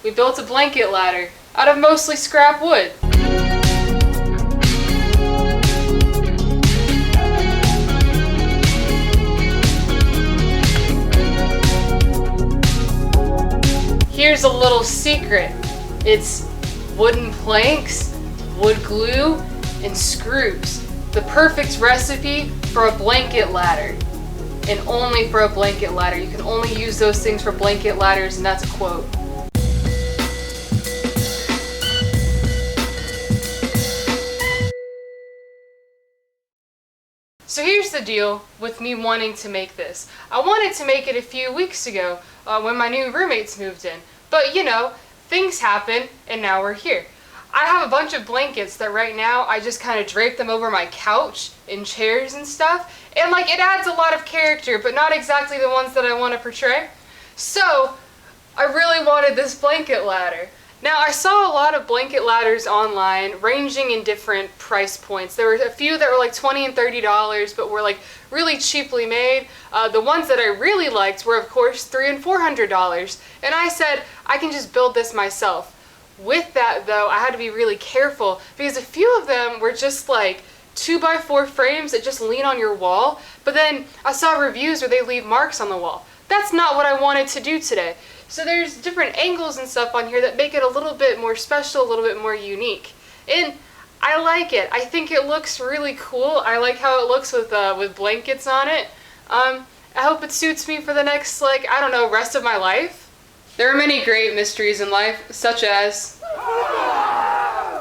we built a blanket ladder out of mostly scrap wood. Here's a little secret. It's wooden planks, wood glue, and screws. The perfect recipe for a blanket ladder. And only for a blanket ladder. You can only use those things for blanket ladders, and that's a quote. So here's the deal with me wanting to make this. I wanted to make it a few weeks ago when my new roommates moved in. But you know, things happen and now we're here. I have a bunch of blankets that right now I just kind of drape them over my couch and chairs and stuff. And like it adds a lot of character, but not exactly the ones that I want to portray. So I really wanted this blanket ladder. Now I saw a lot of blanket ladders online ranging in different price points. There were a few that were like $20 and $30 but were like really cheaply made. The ones that I really liked were of course $300 and $400. And I said I can just build this myself. With that though, I had to be really careful because a few of them were just like 2x4 frames that just lean on your wall, but then I saw reviews where they leave marks on the wall. That's not what I wanted to do today. So there's different angles and stuff on here that make it a little bit more special, a little bit more unique. And I like it. I think it looks really cool. I like how it looks with blankets on it. I hope it suits me for the next, like, I don't know, rest of my life. There are many great mysteries in life, such as...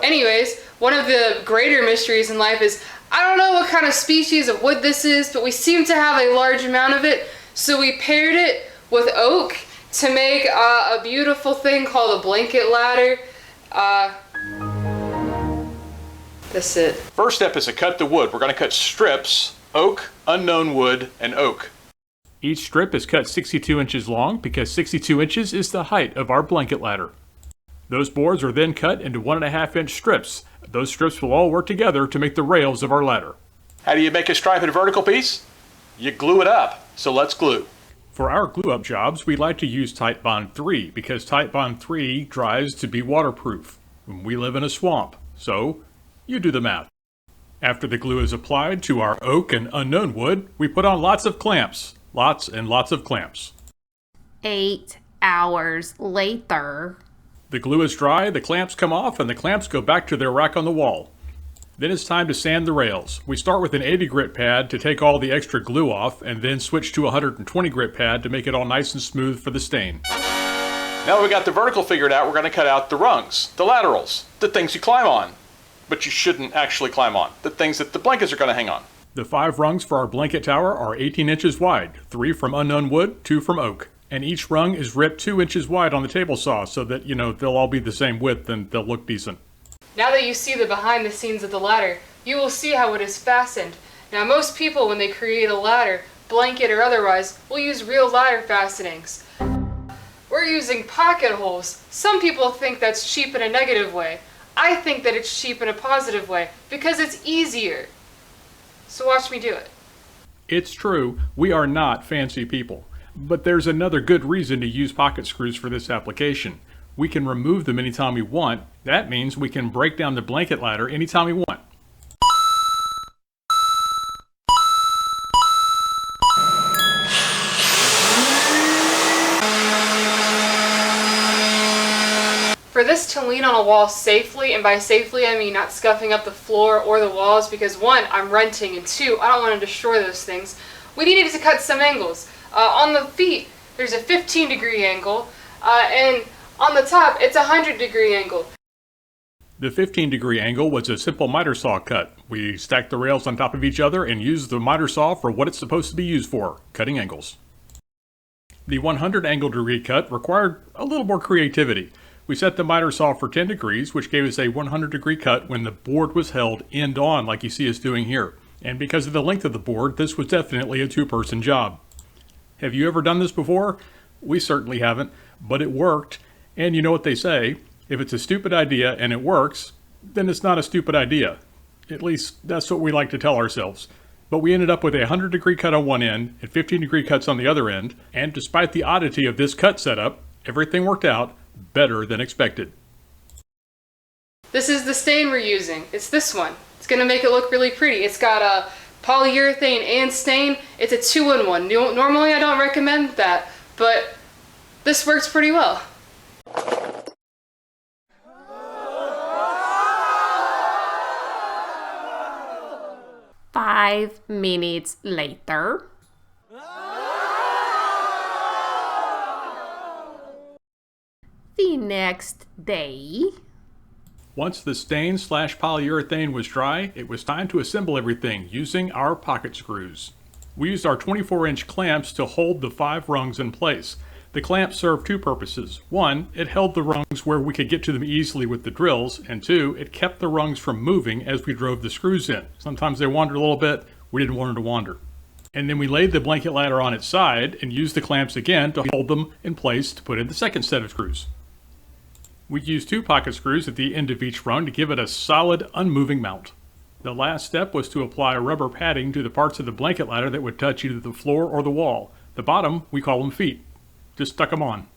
Anyways, one of the greater mysteries in life is, I don't know what kind of species of wood this is, but we seem to have a large amount of it, so we paired it with oak to make a beautiful thing called a blanket ladder. That's it. First step is to cut the wood. We're going to cut strips, oak, unknown wood, and oak. Each strip is cut 62 inches long because 62 inches is the height of our blanket ladder. Those boards are then cut into 1.5 inch strips. Those strips will all work together to make the rails of our ladder. How do you make a stripe and vertical piece? You glue it up. So let's glue. For our glue up jobs, we like to use Titebond 3 because Titebond 3 dries to be waterproof. We live in a swamp, so you do the math. After the glue is applied to our oak and unknown wood, we put on lots of clamps. Lots and lots of clamps. 8 hours later. The glue is dry, the clamps come off, and the clamps go back to their rack on the wall. Then it's time to sand the rails. We start with an 80 grit pad to take all the extra glue off, and then switch to a 120 grit pad to make it all nice and smooth for the stain. Now that we got the vertical figured out, we're going to cut out the rungs, the laterals, the things you climb on. But you shouldn't actually climb on, the things that the blankets are going to hang on. The 5 rungs for our blanket tower are 18 inches wide, 3 from unknown wood, 2 from oak. And each rung is ripped 2 inches wide on the table saw so that, you know, they'll all be the same width and they'll look decent. Now that you see the behind the scenes of the ladder, you will see how it is fastened. Now most people when they create a ladder, blanket or otherwise, will use real ladder fastenings. We're using pocket holes. Some people think that's cheap in a negative way. I think that it's cheap in a positive way because it's easier. So watch me do it. It's true, we are not fancy people. But there's another good reason to use pocket screws for this application. We can remove them anytime we want. That means we can break down the blanket ladder anytime we want. For this to lean on a wall safely, and by safely I mean not scuffing up the floor or the walls because 1, I'm renting, and 2, I don't want to destroy those things, we needed to cut some angles. On the feet, there's a 15-degree angle, and on the top, it's a 100-degree angle. The 15-degree angle was a simple miter saw cut. We stacked the rails on top of each other and used the miter saw for what it's supposed to be used for, cutting angles. The 100 angle degree cut required a little more creativity. We set the miter saw for 10 degrees, which gave us a 100-degree cut when the board was held end on like you see us doing here. And because of the length of the board, this was definitely a 2-person job. Have you ever done this before? We certainly haven't, but it worked. And you know what they say, if it's a stupid idea and it works, then it's not a stupid idea. At least that's what we like to tell ourselves. But we ended up with a 100-degree cut on one end and 15-degree cuts on the other end, and despite the oddity of this cut setup, everything worked out. better than expected. This is the stain we're using. It's this one. It's gonna make it look really pretty. It's got a polyurethane and stain. It's a 2-in-1. Normally I don't recommend that, but this works pretty well. Five minutes later. The next day. Once the stain/polyurethane was dry, it was time to assemble everything using our pocket screws. We used our 24-inch clamps to hold the 5 rungs in place. The clamps served 2 purposes. 1, it held the rungs where we could get to them easily with the drills, and 2, it kept the rungs from moving as we drove the screws in. Sometimes they wandered a little bit, we didn't want them to wander. And then we laid the blanket ladder on its side and used the clamps again to hold them in place to put in the second set of screws. We used 2 pocket screws at the end of each rung to give it a solid, unmoving mount. The last step was to apply rubber padding to the parts of the blanket ladder that would touch either the floor or the wall. The bottom, we call them feet. Just stuck them on.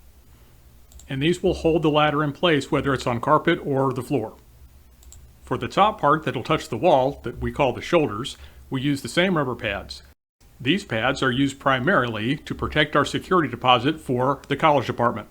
And these will hold the ladder in place whether it's on carpet or the floor. For the top part that'll touch the wall, that we call the shoulders, we use the same rubber pads. These pads are used primarily to protect our security deposit for the college department.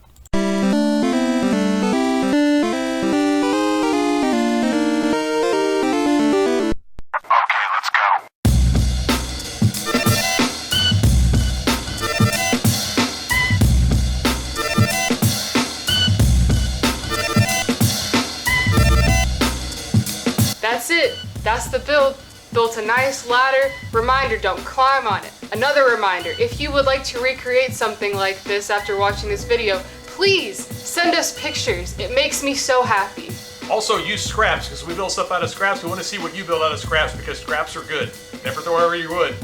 That's it. That's the build. Built a nice ladder. Reminder, don't climb on it. Another reminder, if you would like to recreate something like this after watching this video, please send us pictures. It makes me so happy. Also use scraps, because we build stuff out of scraps. We want to see what you build out of scraps because scraps are good. Never throw away your wood.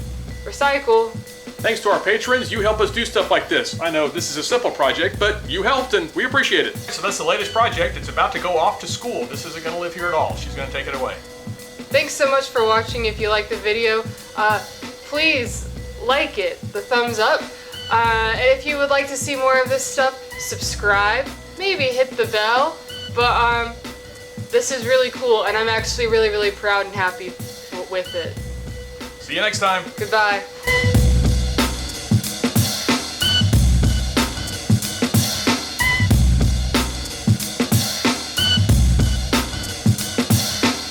Recycle. Thanks to our patrons, you help us do stuff like this. I know this is a simple project, but you helped and we appreciate it. So that's the latest project. It's about to go off to school. This isn't going to live here at all. She's going to take it away. Thanks so much for watching. If you like the video, please like it, the thumbs up. And if you would like to see more of this stuff, subscribe, maybe hit the bell. But this is really cool, and I'm actually really, really proud and happy with it. See you next time. Goodbye.